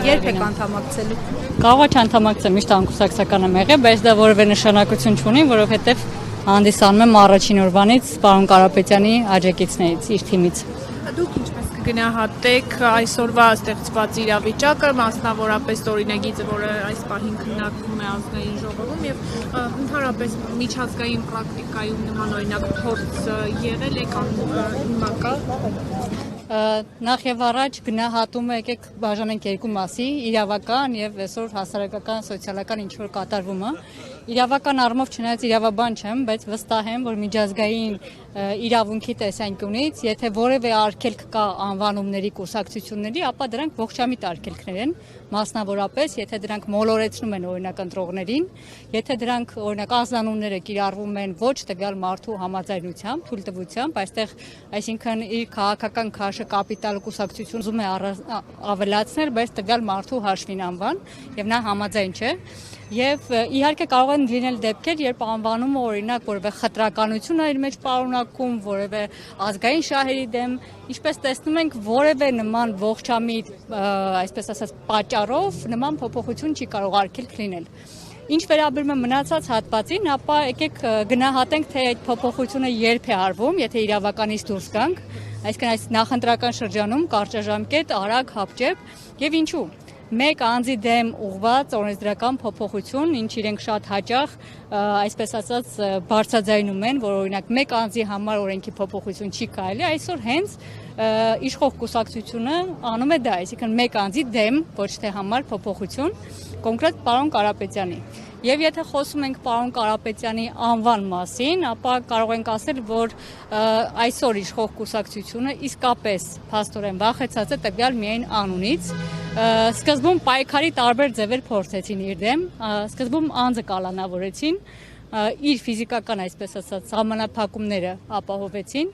Երբ եք անդամակցելու։ Կարող է չանդամակցեմ, միշտ անկուսակցական եմ եղել, բայց դա որևէ նշանակություն չունի, որովհետև հանդիսանում եմ առաջին օրվանից պարոն Կարապետյանի աջակիցներից, իր թիմից։ Դուք ինչպես կգնահատեք այսօրվա ստեղծված իրավիճակը, մասնավորապես օրինագիծը, որը այս պահին քննարկվում է ազգային ժողովում եւ ընդհանրապես միջազգային պրակտիկայում նման օրինակ փորձ եղել է կամ հիմա կա։ Նախ եւ առաջ գնահատումը եկեք բաժանենք երկու մասի՝ իրավական եւ այսօր հասարակական, սոցիալական ինչ որ կատարվում է։ Իրավական առումով չնայած իրավաբան չեմ, բայց վստահ եմ, որ միջազգային իրավունքի տեսանկյունից, եթե որևէ արգելք կա անվանումների կուսակցությունների, ապա դրանք ողջամիտ արգելքներ են, մասնավորապես, եթե դրանք մոլորեցնում են օրինակ ընտրողներին, եթե դրանք օրինակ անձնանունները կիրառվում են ոչ տվյալ մարդու համաձայնությամբ, թույլտվությամբ, այստեղ, այսինքն իր քաղաքական քաշը կապիտալ կուսակցություն ուզում է ավելացնել, բայց տվյալ մարդու հաշվին անվան, եւ նա համաձայն չէ։ Եվ իհարկե կարող են լինել դեպքեր, երբ անվանումը օրինակ որևէ խտրականություն է իր մեջ պարունակում, որևէ ազգային շահերի դեմ, ինչպես տեսնում ենք, որևէ նման ողջամիտ, այսպես ասած, պատճառով նման փոփոխություն չի կարող արգելք լինել։ Ինչ վերաբերում է մնացած հատվածին, ապա եկեք գնահատենք, թե այդ փոփոխությունը երբ է արվում, եթե իրավականից դուրս գանք, այսինքն այս նախընտրական շրջանում կարճաժամկետ, արագ, հապճեպ եւ ինչու։ Մեկ անձի դեմ ուղղված օրենսդրական փոփոխություն, ինչ իրենք շատ հաճախ, այսպես ասած, բարձրաձայնում են, որ օրինակ մեկ անձի համար օրենքի փոփոխություն չի կարելի, այսօր հենց իշխող կուսակցությունը անում է դա, այսինքն մեկ անձի դեմ, ոչ թե համար փոփոխություն, կոնկրետ պարոն Կարապետյանի։ Եվ եթե խոսում ենք պարոն Կարապետյանի անվան մասին, ապա կարող ենք ասել, որ այսօր իշխող կուսակցությունը իսկապես փաստորեն վախեցած է տվյալ միայն անունից։ Սկզբում պայքարի տարբեր ձևեր փորձեցին իր դեմ, սկզբում անձը կալանավորեցին, իր ֆիզիկական, այսպես ասած, սահմանափակումները ապահովեցին։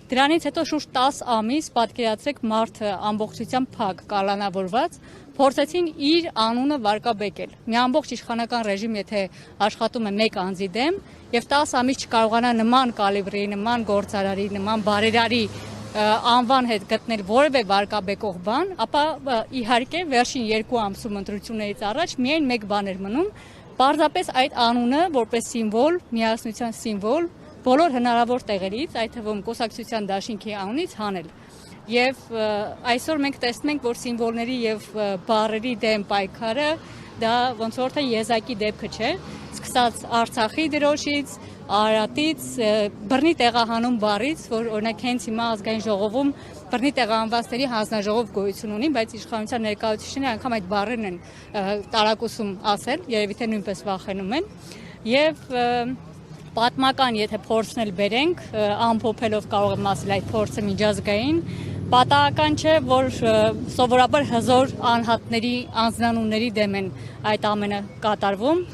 Դրանից հետո շուրջ 10 ամիս պատկերացրեք մարդը ամբողջությամբ փակ կալանավորված, փորձեցին իր անունը վարկաբեկել։ Մի ամբողջ իշխանական ռեժիմ, եթե աշխատում է մեկ անձի դեմ եւ 10 ամիս չկարողանա նման կալիբրի, նման գործարարի, նման բարերարի անվան հետ գտնել որևէ վարկաբեկող բան, ապա իհարկե վերջին 2 ամսում ընտրություններից առաջ միայն մեկ բան էր մնում, պարզապես այդ անունը որպես սիմվոլ, միասնության սիմվոլ բոլոր հնարավոր տեղերից, այդ թվում կուսակցության դաշինքի անունից հանել։ Եվ այսօր մենք տեսնում ենք, որ սիմվոլների եւ բառերի դեմ պայքարը դա ոնց որ թե եզակի դեպքը չէ, սկսած Արցախի դրոշից, Արարատից, բռնի տեղահանում բառից, որ օրինակ հենց հիմա ազգային ժողովում բռնի տեղահանվածների հանձնաժողով գոյություն ունի, բայց իշխանության ներկայացուցիչները անգամ այդ բառերն են տարակուսում ասել, երևի թե նույնպես վախենում են։ Եվ պատմական, եթե փորձնել բերենք, ամփոփելով կարող եմ ասել այդ փորձը միջազգային, պատահական չէ, որ սովորաբար հզոր անհատների անձնանունների դեմ են այդ ամենը կատարվում։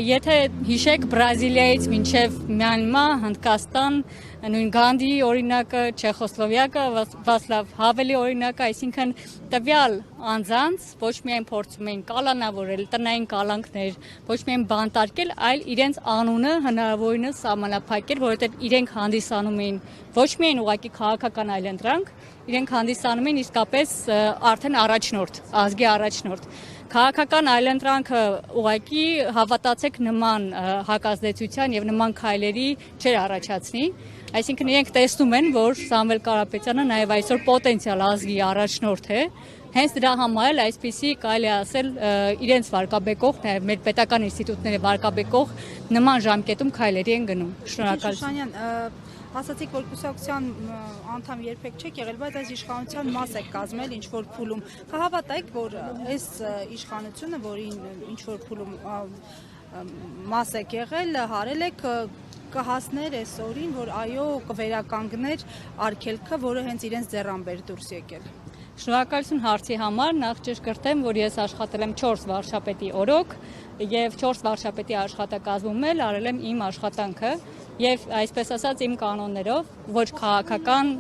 Եթե հիշեք Բրազիլիայից մինչև Մյանմա, Հնդկաստան, նույն Գանդիի օրինակը, Չեխոսլովակիա, Վասլավ Հավելի օրինակը, այսինքն տվյալ անձանց ոչ միայն փորձում էին կալանավորել, տնային կալանքներ, ոչ միայն բանտարկել, այլ իրենց անունը հնարավորինս սահմանափակել, որովհետև իրենք հանդիսանում էին ոչ միայն ուղղակի քաղաքական այլընտրանք, իրենք հանդիսանում էին իսկապես արդեն առաջնորդ, ազգի առաջնորդ։ Քաղաքական այլընտրանքը ուղղակի հավատացեք նման հակազդեցության եւ նման քայլերի չէր առաջացնի, այսինքն իրենք տեսնում են, որ Սամվել Կարապետյանը նաեւ այսօր պոտենցիալ ազգի առաջնորդ է, հենց դրա համար էլ այսպիսի կարելի ասել իրենց վարկաբեկող, նաեւ մեր պետական ինստիտուտները վարկաբեկող նման ժամկետում քայլերի են գնում։ Շնորհակալություն։ Ասացիք, որ կուսակցության անդամ երբեք չեք եղել, բայց այս իշխանության մաս եք կազմել ինչ-որ փուլում։ Կհավատայիք, որ այս իշխանությունը, որին ինչ-որ փուլում մաս եք եղել, հարել եք, կհասներ այս օրին, որ այո, կվերականգներ արգելքը, որը հենց իրենց ձեռան բեր դուրս եկել։ Շնորհակալություն հարցի համար, նախ ճշգրտեմ, որ ես աշխատել եմ 4 վարչապետի օրոք եւ 4 վարչապետի աշխատակազմում էլ արել եմ իմ աշխատանքը եւ այսպես ասած իմ կանոններով, ոչ քաղաքական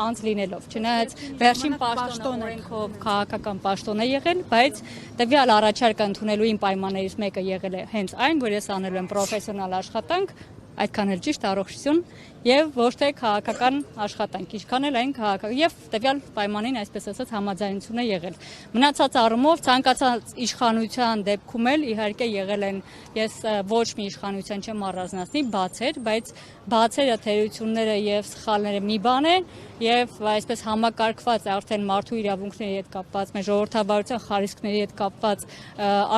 անձ լինելով։ Չնայած վերջին պաշտոնով քաղաքական պաշտոն է եղել, բայց տվյալ առաջարկը ընդունելու իմ պայմաններից մեկը եղել է հենց այն, որ ես անելու եմ պրոֆեսիոնալ աշխատանք այդքան էլ ճիշտ առողջություն եւ ոչ թե քաղաքական աշխատանք, ինչքան էլ այն քաղաքական եւ տվյալ պայմանին, այսպես ասած, համաձայնություն է եղել։ Մնացած առումով ցանկացած իշխանության դեպքում էլ իհարկե եղել են, ես ոչ մի իշխանության չեմ առանձնացնի, բացեր, բայց բացերը, թերությունները եւ սխալները մի բան են եւ այսպես համակարգված արդեն մարդու իրավունքների հետ կապված, մեր ժողովրդավարության խարիսքների հետ կապված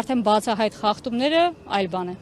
արդեն բացահայտ խախտումները այլ բան է։